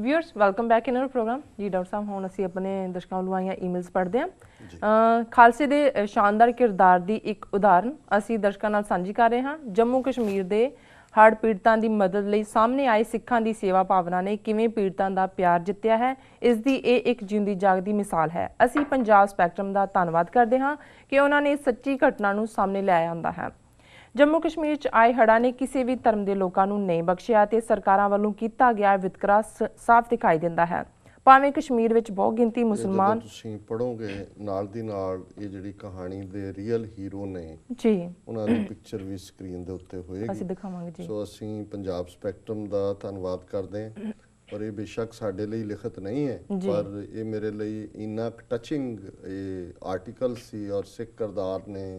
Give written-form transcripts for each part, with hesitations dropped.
Viewers welcome back in our programme ji. Doctor साहब हुण असीं अपने दर्शकों ਵੱਲੋਂ ਆਈਆਂ ईमेल्स पढ़ते हैं। खालसे दे शानदार किरदार की एक उदाहरण असीं दर्शकों नाल साझी कर रहे हैं। जम्मू कश्मीर के हड़ पीड़ितां की मदद लई सामने आए सिखां की सेवा भावना ने किवें पीड़ितां दा प्यार जित्तिया है, इसकी ये एक जिंदी जागदी मिसाल है। असीं पंजाब स्पैक्ट्रम का धन्नवाद करते हैं कि उन्होंने सच्ची घटना नूं सामने लिया आंदा है। जम्मू कश्मीर च आए हड़ां ने किसी भी धर्म के लोगों को नहीं बख्शिया ते सरकारां वालों कीता गया वितकरा साफ दिखाई दिंदा है। भावें कश्मीर विच बहुत गिनती मुसलमान तुसीं पढ़ोगे नाल दी नाल ये जिहड़ी कहानी दे रियल हीरो ने जी उन्हां दी पिक्चर भी स्क्रीन दे उत्ते होएगी, असीं दिखावांगे जी। सो असीं पंजाब स्पैक्ट्रम दा धन्नवाद करदे हां। पर ये बेशक साडे लई लिखत नहीं है, पर ये मेरे लई इन्ना टचिंग ये आर्टिकल सी और सिख किरदार ने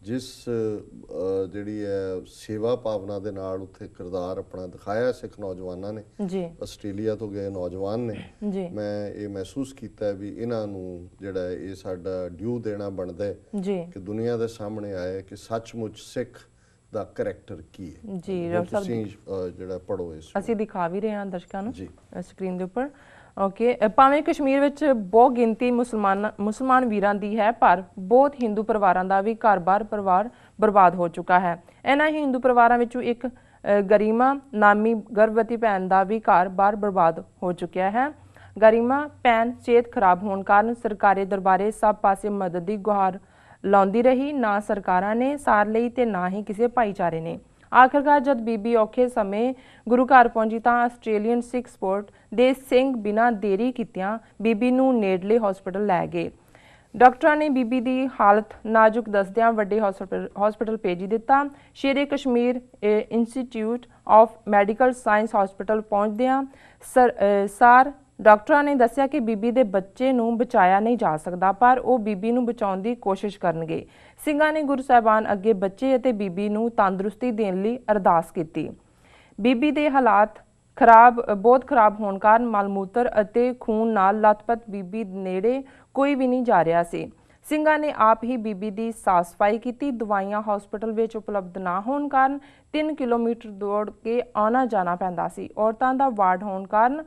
जिस जिहड़ी है सेवा भावना दे नाल उत्थे किरदार अपना दिखाया सिख नौजवानों ने जी, आस्ट्रेलिया तो गए नौजवान ने जी मैं ये महसूस किया भी इन्हां नूं जिहड़ा ये साडा ड्यू देना बनदा है जी कि दुनिया दे सामने आए कि सचमुच सिख दा करैक्टर की है जी। वो डॉक्टर तुसीं साहब जिहड़ा पढ़ो इस असीं दिखा भी रहे हैं दर्शकों नूं जी स्क्रीन के उपर। ओके, भावें कश्मीर विच बहुत गिनती मुसलमान वीरां दी है, पर बहुत हिंदू परिवारां दा भी घर-बार परिवार बर्बाद हो चुका है। इन्हां हिंदू परिवारां विचों एक गरिमा नामी गर्भवती भैन का भी घर-बार बर्बाद हो चुका है। गरिमा भैन सेहत खराब होने कारण सरकारी दरबारे सब पासे मदद की गुहार लाउंदी रही, ना सरकारां ने सार लई ते ना ही किसी भाईचारे ने। आखिरकार जब बीबी औखे समय गुरु घर पहुंची तो आस्ट्रेलियन सिख स्पोर्ट दे सिंह बिना देरी कीतियां बीबी नूं नेड़ले हॉस्पिटल लै गए। डॉक्टरां ने बीबी की हालत नाजुक दसदियां वड्डे हॉस्पिटल भेजी दिता। Sher-e Kashmir institute of medical science hospital पहुंचदियां सार डॉक्टरां ने दस्सिया कि बीबी दे बच्चे नूं बचाया नहीं जा सकता, पर वो बीबी नूं बचाउण दी कोशिश करनगे। ਸਿੰਘਾਂ ने गुरु साहिबान अगे बच्चे ਅਤੇ बीबी नूं तंदुरुस्ती देण लई अरदास कीती। बीबी ਦੇ हालात बहुत खराब होने कारण मलमूत्र ਅਤੇ खून नाल लथपथ बीबी नेड़े कोई भी नहीं जा रहा सी। ਸਿੰਘਾਂ ने आप ही बीबी की साफ सफाई की। दवाइयां हॉस्पिटल में उपलब्ध ना होने कारण 3 किलोमीटर दौड़ के आना जाना पैंदा सी। औरतां दा वार्ड होने कारण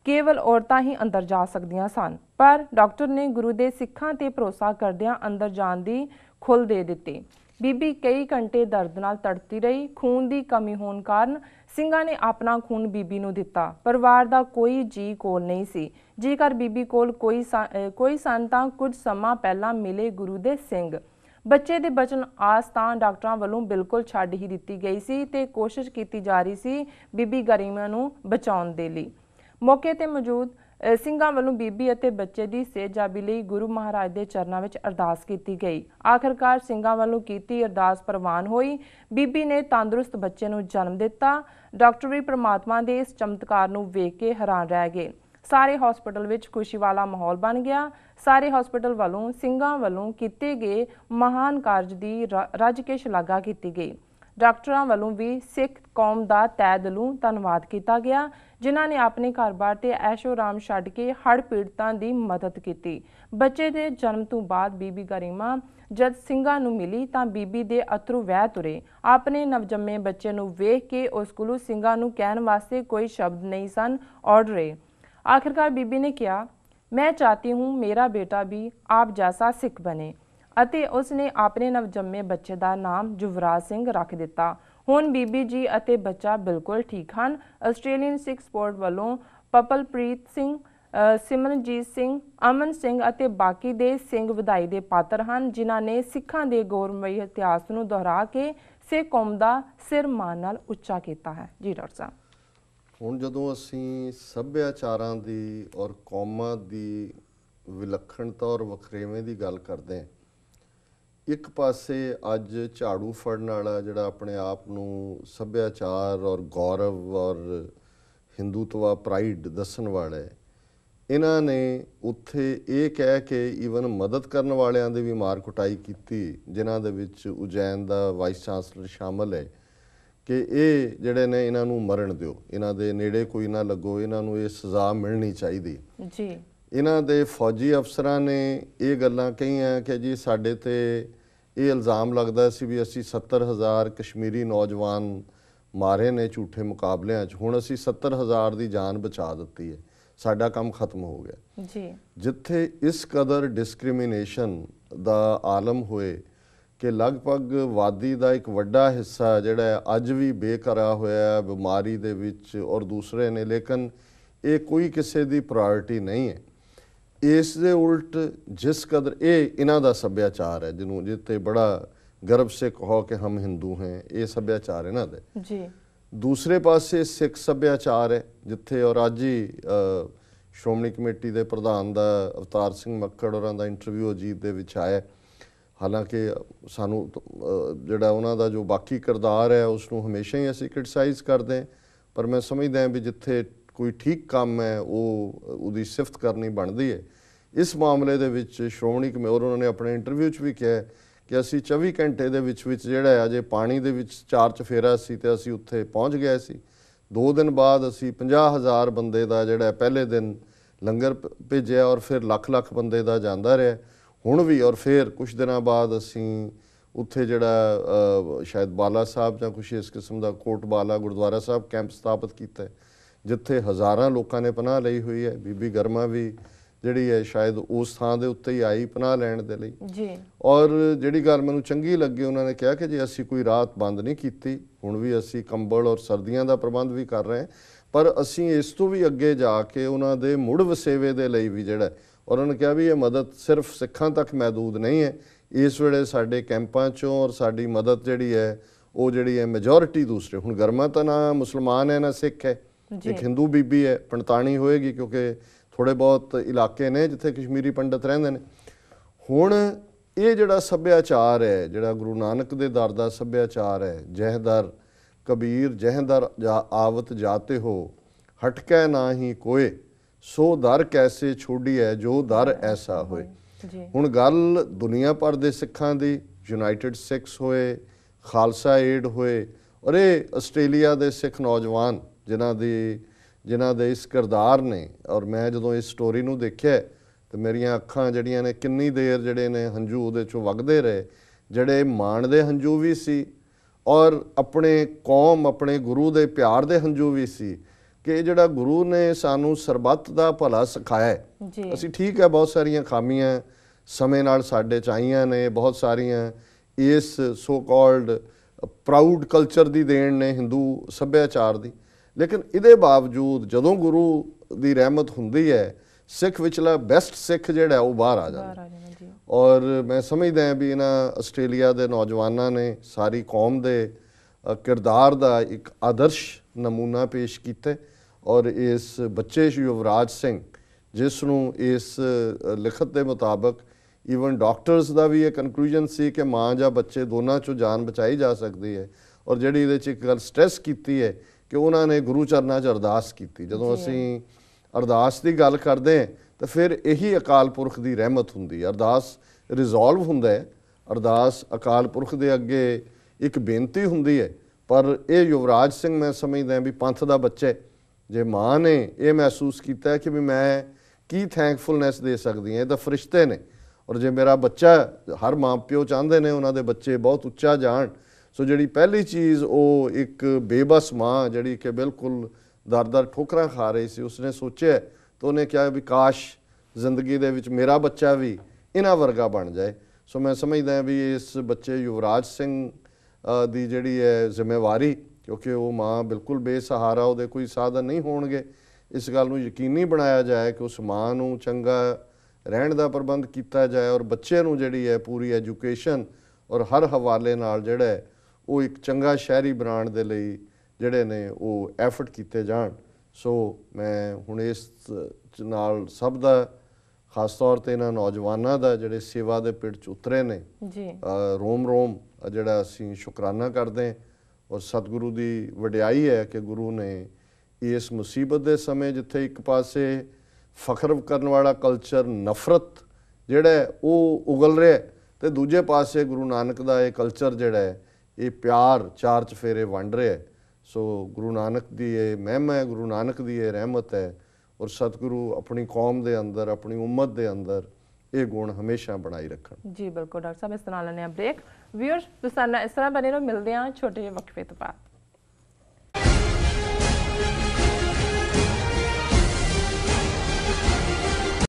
केवल औरतां ही अंदर जा सकदियां सन, पर डॉक्टर ने गुरु दे सिखां ते भरोसा करदियां अंदर जाण दी खुल दे दित्ती। बीबी कई घंटे दर्द नाल तड़पती रही। खून की कमी होने कारण ਸਿੰਘਾਂ ने अपना खून बीबी नूं दिता। परिवार का कोई जी कोल नहीं सी। जेकर बीबी कोल कोई सन तां कुछ समा पहला मिले गुरु दे सिंह। बच्चे दे बचन आस तां डॉक्टरां वल्लों बिल्कुल छड्ड ही दित्ती गई सी ते कोशिश की जा रही सी बीबी गरिमा नूं बचाउण दे लई। मौके ते मौजूद ਸਿੰਘਾਂ ਵੱਲੋਂ बीबी ਅਤੇ ਬੱਚੇ ਦੀ ਸਿਹਤਯਾਬੀ ਲਈ ਗੁਰੂ ਮਹਾਰਾਜ ਦੇ ਚਰਨਾਂ ਵਿੱਚ ਅਰਦਾਸ ਕੀਤੀ ਗਈ। ਆਖਰਕਾਰ ਸਿੰਘਾਂ ਵੱਲੋਂ ਕੀਤੀ ਅਰਦਾਸ ਪ੍ਰਵਾਨ ਹੋਈ। बीबी ने तंदुरुस्त बच्चे ਨੂੰ जन्म दिता। डॉक्टर भी परमात्मा ਦੇ ਇਸ ਚਮਤਕਾਰ ਨੂੰ ਵੇਖ ਕੇ ਹੈਰਾਨ ਰਹਿ ਗਏ। ਸਾਰੇ ਹਸਪਤਾਲ ਵਿੱਚ ਖੁਸ਼ੀ ਵਾਲਾ ਮਾਹੌਲ ਬਣ ਗਿਆ। ਸਾਰੇ ਹਸਪਤਾਲ ਵੱਲੋਂ ਸਿੰਘਾਂ ਵੱਲੋਂ ਕੀਤੇ ਗਏ ਮਹਾਨ ਕਾਰਜ ਦੀ ਰੱਜ ਕੇ ਸ਼ਲਾਘਾ ਕੀਤੀ ਗਈ। डॉक्टरां ਵੱਲੋਂ भी सिख कौम का तय दिलों धन्नवाद किया गया, जिन्हां ने अपने घर-बार ते ऐशो-आराम छड्ड के हड़ पीड़ितां की मदद की। बच्चे के जन्म तो बाद बीबी गरिमा जद ਸਿੰਘਾਂ ਨੂੰ मिली तो बीबी के अथरू वह तुरे। अपने नवजन्मे बच्चे नूं वेख के उस कोलों ਸਿੰਘਾਂ ਨੂੰ कहण वास्ते कोई शब्द नहीं सन औड़ रहे। आखिरकार बीबी ने कहा, मैं चाहती हूँ मेरा बेटा भी आप जैसा सिख बने। ਅਤੇ ਉਸਨੇ ਆਪਣੇ ਨਵਜੰਮੇ ਬੱਚੇ ਦਾ ਨਾਮ ਯੁਵਰਾਜ ਸਿੰਘ ਰੱਖ ਦਿੱਤਾ। ਹੁਣ ਬੀਬੀ ਜੀ ਅਤੇ ਬੱਚਾ ਬਿਲਕੁਲ ਠੀਕ ਹਨ। ਆਸਟ੍ਰੇਲੀਅਨ ਸਿੱਖ ਸਪੋਰਟ ਵੱਲੋਂ ਪਪਲਪ੍ਰੀਤ ਸਿੰਘ, ਸਿਮਰਨਜੀਤ ਸਿੰਘ, ਅਮਨ ਸਿੰਘ ਅਤੇ ਬਾਕੀ ਦੇ ਸਿੰਘ ਵਧਾਈ ਦੇ ਪਾਤਰ ਹਨ, ਜਿਨ੍ਹਾਂ ਨੇ ਸਿੱਖਾਂ ਦੇ ਗੌਰਵਮਈ ਇਤਿਹਾਸ ਨੂੰ ਦੁਹਰਾ ਕੇ ਸਿੱਖ ਕੌਮ ਦਾ ਸਿਰ ਮਾਣ ਨਾਲ ਉੱਚਾ ਕੀਤਾ ਹੈ। ਜੀ ਡਾਕਟਰ ਸਾਹਿਬ, ਹੁਣ ਜਦੋਂ ਅਸੀਂ ਸੱਭਿਆਚਾਰਾਂ ਦੀ ਔਰ ਕੌਮਾਂ ਦੀ ਵਿਲੱਖਣਤਾ ਔਰ ਵਖਰੇਵੇਂ ਦੀ ਗੱਲ ਕਰਦੇ ਹਾਂ, ਇੱਕ ਪਾਸੇ ਅੱਜ ਝਾੜੂ ਫੜਨ ਵਾਲਾ ਜਿਹੜਾ ਆਪਣੇ ਆਪ ਨੂੰ ਸੱਭਿਆਚਾਰ ਔਰ ਗੌਰਵ ਔਰ ਹਿੰਦੂਤਵਾ ਪ੍ਰਾਈਡ ਦੱਸਣ ਵਾਲਾ ਹੈ, ਇਹਨਾਂ ਨੇ ਉੱਥੇ ਇਹ ਕਹਿ ਕੇ ਈਵਨ ਮਦਦ ਕਰਨ ਵਾਲਿਆਂ ਦੀ ਵੀ ਮਾਰ ਕੁਟਾਈ ਕੀਤੀ, ਜਿਨ੍ਹਾਂ ਦੇ ਵਿੱਚ ਉਜੈਨ ਦਾ ਵਾਈਸ ਚਾਂਸਲਰ ਸ਼ਾਮਲ ਹੈ, ਕਿ ਇਹ ਜਿਹੜੇ ਨੇ ਇਹਨਾਂ ਨੂੰ ਮਰਨ ਦਿਓ, ਇਹਨਾਂ ਦੇ ਨੇੜੇ ਕੋਈ ਨਾ ਲੱਗੋ, ਇਹਨਾਂ ਨੂੰ ਇਹ ਸਜ਼ਾ ਮਿਲਣੀ ਚਾਹੀਦੀ ਜੀ। ਇਹਨਾਂ ਦੇ ਫੌਜੀ ਅਫਸਰਾਂ ਨੇ ਇਹ ਗੱਲਾਂ ਕਹੀਆਂ ਕਿ ਜੀ ਸਾਡੇ ਤੇ ਇਹ ਇਲਜ਼ਾਮ ਲੱਗਦਾ ਸੀ ਵੀ ਅਸੀਂ 70,000 ਕਸ਼ਮੀਰੀ ਨੌਜਵਾਨ ਮਾਰੇ ਨੇ ਝੂਠੇ ਮੁਕਾਬਲਿਆਂ 'ਚ, ਹੁਣ ਅਸੀਂ 70,000 ਦੀ ਜਾਨ ਬਚਾ ਦਿੱਤੀ ਹੈ, ਸਾਡਾ ਕੰਮ ਖਤਮ ਹੋ ਗਿਆ। ਜੀ ਜਿੱਥੇ ਇਸ ਕਦਰ ਡਿਸਕ੍ਰਿਮੀਨੇਸ਼ਨ ਦਾ ਆਲਮ ਹੋਏ ਕਿ ਲਗਭਗ ਆਬਾਦੀ ਦਾ ਇੱਕ ਵੱਡਾ ਹਿੱਸਾ ਜਿਹੜਾ ਹੈ ਅੱਜ ਵੀ ਬੇਘਰਾ ਹੋਇਆ ਹੈ ਬਿਮਾਰੀ ਦੇ ਵਿੱਚ ਔਰ ਦੂਸਰੇ ਨੇ, ਲੇਕਿਨ ਇਹ ਕੋਈ ਕਿਸੇ ਦੀ ਪ੍ਰਾਇੋਰਟੀ ਨਹੀਂ ਹੈ। ਇਸ ਦੇ ਉਲਟ ਜਿਸ ਕਦਰ ਇਹ ਇਹਨਾਂ ਦਾ ਸੱਭਿਆਚਾਰ ਹੈ ਜਿਹਨੂੰ ਜਿੱਥੇ ਬੜਾ ਗਰਵ ਸੇ ਕਹੋ ਕਿ ਹਮ ਹਿੰਦੂ ਹੈ, ਇਹ ਸੱਭਿਆਚਾਰ ਇਹਨਾਂ ਦੇ। ਜੀ ਦੂਸਰੇ ਪਾਸੇ ਸਿੱਖ ਸੱਭਿਆਚਾਰ ਹੈ ਜਿੱਥੇ, ਔਰ ਅੱਜ ਹੀ ਸ਼੍ਰੋਮਣੀ ਕਮੇਟੀ ਦੇ ਪ੍ਰਧਾਨ ਦਾ ਅਵਤਾਰ ਸਿੰਘ ਮੱਕੜ ਹੋਰਾਂ ਦਾ ਇੰਟਰਵਿਊ ਅਜੀਤ ਦੇ ਵਿੱਚ ਆਇਆ। ਹਾਲਾਂਕਿ ਸਾਨੂੰ ਜਿਹੜਾ ਉਹਨਾਂ ਦਾ ਜੋ ਬਾਕੀ ਕਿਰਦਾਰ ਹੈ ਉਸ ਨੂੰ ਹਮੇਸ਼ਾ ਹੀ ਅਸੀਂ ਕ੍ਰਿਟਿਸਾਈਜ਼ ਕਰਦੇ ਹਾਂ, ਪਰ ਮੈਂ ਸਮਝਦਾ ਵੀ ਜਿੱਥੇ ਕੋਈ ਠੀਕ ਕੰਮ ਹੈ ਉਹ ਉਹਦੀ ਸਿਫਤ ਕਰਨੀ ਬਣਦੀ ਹੈ। ਇਸ ਮਾਮਲੇ ਦੇ ਵਿੱਚ ਸ਼੍ਰੋਮਣੀ ਕਮੇਟੀ, ਔਰ ਉਹਨਾਂ ਨੇ ਆਪਣੇ ਇੰਟਰਵਿਊ 'ਚ ਵੀ ਕਿਹਾ ਕਿ ਅਸੀਂ 24 ਘੰਟੇ ਦੇ ਵਿੱਚ ਜਿਹੜਾ ਹੈ ਅਜੇ ਪਾਣੀ ਦੇ ਵਿੱਚ 4 ਚੁਫੇਰਾ ਸੀ ਤੇ ਅਸੀਂ ਉੱਥੇ ਪਹੁੰਚ ਗਏ ਸੀ। 2 ਦਿਨ ਬਾਅਦ ਅਸੀਂ 50,000 ਬੰਦੇ ਦਾ ਜਿਹੜਾ ਪਹਿਲੇ ਦਿਨ ਲੰਗਰ ਭੇਜਿਆ ਔਰ ਫਿਰ ਲੱਖ ਬੰਦੇ ਦਾ ਜਾਂਦਾ ਰਿਹਾ ਹੁਣ ਵੀ, ਔਰ ਫਿਰ ਕੁਝ ਦਿਨਾਂ ਬਾਅਦ ਅਸੀਂ ਉੱਥੇ ਜਿਹੜਾ ਸ਼ਾਇਦ ਬਾਲਾ ਸਾਹਿਬ ਜਾਂ ਕੁਛ ਇਸ ਕਿਸਮ ਦਾ ਕੋਟ ਬਾਲਾ ਗੁਰਦੁਆਰਾ ਸਾਹਿਬ ਕੈਂਪ ਸਥਾਪਿਤ ਕੀਤਾ ਜਿੱਥੇ ਹਜ਼ਾਰਾਂ ਲੋਕਾਂ ਨੇ ਪਨਾਹ ਲਈ ਹੋਈ ਹੈ। ਬੀਬੀ ਗਰਮਾ ਵੀ ਜਿਹੜੀ ਹੈ ਸ਼ਾਇਦ ਉਸ ਥਾਂ ਦੇ ਉੱਤੇ ਹੀ ਆਈ ਪਨਾਹ ਲੈਣ ਦੇ ਲਈ ਜੀ। ਔਰ ਜਿਹੜੀ ਗੱਲ ਮੈਨੂੰ ਚੰਗੀ ਲੱਗੀ, ਉਹਨਾਂ ਨੇ ਕਿਹਾ ਕਿ ਜੇ ਅਸੀਂ ਕੋਈ ਰਾਤ ਬੰਦ ਨਹੀਂ ਕੀਤੀ, ਹੁਣ ਵੀ ਅਸੀਂ ਕੰਬਲ ਔਰ ਸਰਦੀਆਂ ਦਾ ਪ੍ਰਬੰਧ ਵੀ ਕਰ ਰਹੇ ਹਾਂ, ਪਰ ਅਸੀਂ ਇਸ ਤੋਂ ਵੀ ਅੱਗੇ ਜਾ ਕੇ ਉਹਨਾਂ ਦੇ ਮੁੜ ਵਸੇਵੇ ਦੇ ਲਈ ਵੀ ਜਿਹੜਾ, ਔਰ ਉਹਨਾਂ ਨੇ ਕਿਹਾ ਵੀ ਇਹ ਮਦਦ ਸਿਰਫ ਸਿੱਖਾਂ ਤੱਕ ਮਹਿਦੂਦ ਨਹੀਂ ਹੈ। ਇਸ ਵੇਲੇ ਸਾਡੇ ਕੈਂਪਾਂ 'ਚੋਂ ਔਰ ਸਾਡੀ ਮਦਦ ਜਿਹੜੀ ਹੈ ਉਹ ਜਿਹੜੀ ਹੈ ਮੈਜੋਰਿਟੀ ਦੂਸਰੇ, ਹੁਣ ਗਰਮਾ ਤਾਂ ਨਾ ਮੁਸਲਮਾਨ ਹੈ ਨਾ ਸਿੱਖ ਹੈ, ਇੱਕ ਹਿੰਦੂ ਬੀਬੀ ਹੈ, ਪੰਡਤਾਣੀ ਹੋਏਗੀ ਕਿਉਂਕਿ ਥੋੜ੍ਹੇ ਬਹੁਤ ਇਲਾਕੇ ਨੇ ਜਿੱਥੇ ਕਸ਼ਮੀਰੀ ਪੰਡਤ ਰਹਿੰਦੇ ਨੇ। ਹੁਣ ਇਹ ਜਿਹੜਾ ਸੱਭਿਆਚਾਰ ਹੈ, ਜਿਹੜਾ ਗੁਰੂ ਨਾਨਕ ਦੇ ਦਰ ਦਾ ਸੱਭਿਆਚਾਰ ਹੈ, ਜਹਦਰ ਕਬੀਰ ਜਹਦਰ ਆਵਤ ਜਾਤੇ ਹੋ ਹਟਕੈ ਨਾ ਹੀ ਕੋਏ, ਸੋ ਦਰ ਕੈਸੇ ਛੋੜੀ ਹੈ ਜੋ ਦਰ ਐਸਾ ਹੋਏ। ਹੁਣ ਗੱਲ ਦੁਨੀਆ ਭਰ ਦੇ ਸਿੱਖਾਂ ਦੀ, ਯੂਨਾਈਟਿਡ ਸਿੱਖਸ ਹੋਏ, ਖਾਲਸਾ ਏਡ ਹੋਏ, ਔਰ ਇਹ ਆਸਟ੍ਰੇਲੀਆ ਦੇ ਸਿੱਖ ਨੌਜਵਾਨ ਜਿਨ੍ਹਾਂ ਦੇ ਇਸ ਕਿਰਦਾਰ ਨੇ, ਔਰ ਮੈਂ ਜਦੋਂ ਇਸ ਸਟੋਰੀ ਨੂੰ ਦੇਖਿਆ ਤੇ ਮੇਰੀਆਂ ਅੱਖਾਂ ਜਿਹੜੀਆਂ ਨੇ ਕਿੰਨੀ ਦੇਰ ਜਿਹੜੇ ਨੇ ਹੰਝੂ ਉਹਦੇ 'ਚੋਂ ਵਗਦੇ ਰਹੇ, ਜਿਹੜੇ ਮਾਣ ਦੇ ਹੰਝੂ ਵੀ ਸੀ ਔਰ ਆਪਣੇ ਕੌਮ ਆਪਣੇ ਗੁਰੂ ਦੇ ਪਿਆਰ ਦੇ ਹੰਝੂ ਵੀ ਸੀ ਕਿ ਜਿਹੜਾ ਗੁਰੂ ਨੇ ਸਾਨੂੰ ਸਰਬੱਤ ਦਾ ਭਲਾ ਸਿਖਾਇਆ। ਅਸੀਂ ਠੀਕ ਹੈ ਬਹੁਤ ਸਾਰੀਆਂ ਖਾਮੀਆਂ ਸਮੇਂ ਨਾਲ ਸਾਡੇ 'ਚ ਆਈਆਂ ਨੇ, ਬਹੁਤ ਸਾਰੀਆਂ ਇਸ ਸੋ ਕਾਲਡ ਪ੍ਰਾਊਡ ਕਲਚਰ ਦੀ ਦੇਣ ਨੇ ਹਿੰਦੂ ਸੱਭਿਆਚਾਰ ਦੀ, ਲੇਕਿਨ ਇਹਦੇ ਬਾਵਜੂਦ ਜਦੋਂ ਗੁਰੂ ਦੀ ਰਹਿਮਤ ਹੁੰਦੀ ਹੈ ਸਿੱਖ ਵਿਚਲਾ ਬੈਸਟ ਸਿੱਖ ਜਿਹੜਾ ਉਹ ਬਾਹਰ ਆ ਜਾਂਦਾ। ਔਰ ਮੈਂ ਸਮਝਦਾ ਹਾਂ ਵੀ ਇਹਨਾਂ ਆਸਟ੍ਰੇਲੀਆ ਦੇ ਨੌਜਵਾਨਾਂ ਨੇ ਸਾਰੀ ਕੌਮ ਦੇ ਕਿਰਦਾਰ ਦਾ ਇੱਕ ਆਦਰਸ਼ ਨਮੂਨਾ ਪੇਸ਼ ਕੀਤਾ। ਔਰ ਇਸ ਬੱਚੇ ਯੁਵਰਾਜ ਸਿੰਘ ਜਿਸ ਨੂੰ ਇਸ ਲਿਖਤ ਦੇ ਮੁਤਾਬਕ ਈਵਨ ਡਾਕਟਰਸ ਦਾ ਵੀ ਇਹ ਕਨਕਲੂਜਨ ਸੀ ਕਿ ਮਾਂ ਜਾਂ ਬੱਚੇ ਦੋਨਾਂ 'ਚੋਂ ਜਾਨ ਬਚਾਈ ਜਾ ਸਕਦੀ ਹੈ। ਔਰ ਜਿਹੜੀ ਇਹਦੇ 'ਚ ਇੱਕ ਗੱਲ ਸਟ੍ਰੈਸ ਕੀਤੀ ਹੈ ਕਿ ਉਹਨਾਂ ਨੇ ਗੁਰੂ ਚਰਨਾਂ 'ਚ ਅਰਦਾਸ ਕੀਤੀ। ਜਦੋਂ ਅਸੀਂ ਅਰਦਾਸ ਦੀ ਗੱਲ ਕਰਦੇ ਹਾਂ ਤਾਂ ਫਿਰ ਇਹੀ ਅਕਾਲ ਪੁਰਖ ਦੀ ਰਹਿਮਤ ਹੁੰਦੀ ਹੈ। ਅਰਦਾਸ ਰਿਜ਼ੋਲਵ ਹੁੰਦਾ ਹੈ, ਅਰਦਾਸ ਅਕਾਲ ਪੁਰਖ ਦੇ ਅੱਗੇ ਇੱਕ ਬੇਨਤੀ ਹੁੰਦੀ ਹੈ। ਪਰ ਇਹ ਯੁਵਰਾਜ ਸਿੰਘ ਮੈਂ ਸਮਝਦਾ ਵੀ ਪੰਥ ਦਾ ਬੱਚਾ, ਜੇ ਮਾਂ ਨੇ ਇਹ ਮਹਿਸੂਸ ਕੀਤਾ ਕਿ ਵੀ ਮੈਂ ਕੀ ਥੈਂਕਫੁਲਨੈਸ ਦੇ ਸਕਦੀ ਹਾਂ, ਇਹ ਤਾਂ ਫਰਿਸ਼ਤੇ ਨੇ, ਔਰ ਜੇ ਮੇਰਾ ਬੱਚਾ, ਹਰ ਮਾਂ ਪਿਓ ਚਾਹੁੰਦੇ ਨੇ ਉਹਨਾਂ ਦੇ ਬੱਚੇ ਬਹੁਤ ਉੱਚਾ ਜਾਣ। ਸੋ ਜਿਹੜੀ ਪਹਿਲੀ ਚੀਜ਼ ਉਹ ਇੱਕ ਬੇਬਸ ਮਾਂ ਜਿਹੜੀ ਕਿ ਬਿਲਕੁਲ ਦਰ ਠੋਕਰਾਂ ਖਾ ਰਹੀ ਸੀ, ਉਸਨੇ ਸੋਚਿਆ ਤਾਂ ਉਹਨੇ ਕਿਹਾ ਵੀ ਕਾਸ਼ ਜ਼ਿੰਦਗੀ ਦੇ ਵਿੱਚ ਮੇਰਾ ਬੱਚਾ ਵੀ ਇਹਨਾਂ ਵਰਗਾ ਬਣ ਜਾਏ। ਸੋ ਮੈਂ ਸਮਝਦਾ ਵੀ ਇਸ ਬੱਚੇ ਯੁਵਰਾਜ ਸਿੰਘ ਦੀ ਜਿਹੜੀ ਹੈ ਜ਼ਿੰਮੇਵਾਰੀ, ਕਿਉਂਕਿ ਉਹ ਮਾਂ ਬਿਲਕੁਲ ਬੇਸਹਾਰਾ, ਉਹਦੇ ਕੋਈ ਸਾਧਨ ਨਹੀਂ ਹੋਣਗੇ, ਇਸ ਗੱਲ ਨੂੰ ਯਕੀਨੀ ਬਣਾਇਆ ਜਾਏ ਕਿ ਉਸ ਮਾਂ ਨੂੰ ਚੰਗਾ ਰਹਿਣ ਦਾ ਪ੍ਰਬੰਧ ਕੀਤਾ ਜਾਏ ਔਰ ਬੱਚੇ ਨੂੰ ਜਿਹੜੀ ਹੈ ਪੂਰੀ ਐਜੂਕੇਸ਼ਨ ਔਰ ਹਰ ਹਵਾਲੇ ਨਾਲ ਜਿਹੜਾ ਉਹ ਇੱਕ ਚੰਗਾ ਸ਼ਹਿਰੀ ਬਣਾਉਣ ਦੇ ਲਈ ਜਿਹੜੇ ਨੇ ਉਹ ਐਫਰਟ ਕੀਤੇ ਜਾਣ। ਸੋ ਮੈਂ ਹੁਣ ਇਸ ਨਾਲ ਸਭ ਦਾ, ਖਾਸ ਤੌਰ 'ਤੇ ਇਹਨਾਂ ਨੌਜਵਾਨਾਂ ਦਾ ਜਿਹੜੇ ਸੇਵਾ ਦੇ ਪਿੜ 'ਚ ਉਤਰੇ ਨੇ, ਰੋਮ ਜਿਹੜਾ ਅਸੀਂ ਸ਼ੁਕਰਾਨਾ ਕਰਦੇ ਹਾਂ। ਔਰ ਸਤਿਗੁਰੂ ਦੀ ਵਡਿਆਈ ਹੈ ਕਿ ਗੁਰੂ ਨੇ ਇਸ ਮੁਸੀਬਤ ਦੇ ਸਮੇਂ ਜਿੱਥੇ ਇੱਕ ਪਾਸੇ ਫਖਰ ਕਰਨ ਵਾਲਾ ਕਲਚਰ, ਨਫ਼ਰਤ ਜਿਹੜਾ ਉਹ ਉਗਲ ਰਿਹਾ, ਤੇ ਦੂਜੇ ਪਾਸੇ ਗੁਰੂ ਨਾਨਕ ਦਾ ਇਹ ਕਲਚਰ ਜਿਹੜਾ ਹੈ ਇਹ ਪਿਆਰ, 4 ਚੁਫੇਰੇ ਵੰਡ ਰਿਹਾ। ਸੋ ਗੁਰੂ ਨਾਨਕ ਦੀ ਇਹ ਮਹਿਮਾ ਹੈ, ਗੁਰੂ ਨਾਨਕ ਦੀ ਇਹ ਰਹਿਮਤ ਹੈ, ਔਰ ਸਤਿਗੁਰੂ ਆਪਣੀ ਕੌਮ ਦੇ ਅੰਦਰ, ਆਪਣੀ ਉਮਤ ਦੇ ਅੰਦਰ ਇਹ ਗੁਣ ਹਮੇਸ਼ਾ ਬਣਾਈ ਰੱਖਣ। ਜੀ ਬਿਲਕੁਲ ਡਾਕਟਰ ਸਾਹਿਬ, ਇਸ ਤਰ੍ਹਾਂ ਲੈਣੇ ਆ ਬ੍ਰੇਕ। ਵੀਅਰਸ ਤੁਸੀਂ ਇਸ ਤਰ੍ਹਾਂ ਬਣੇ ਰਹੋ, ਮਿਲਦੇ ਹਾਂ ਛੋਟੇ ਜਿਹੇ ਵਕਫੇ ਤੋਂ ਬਾਅਦ।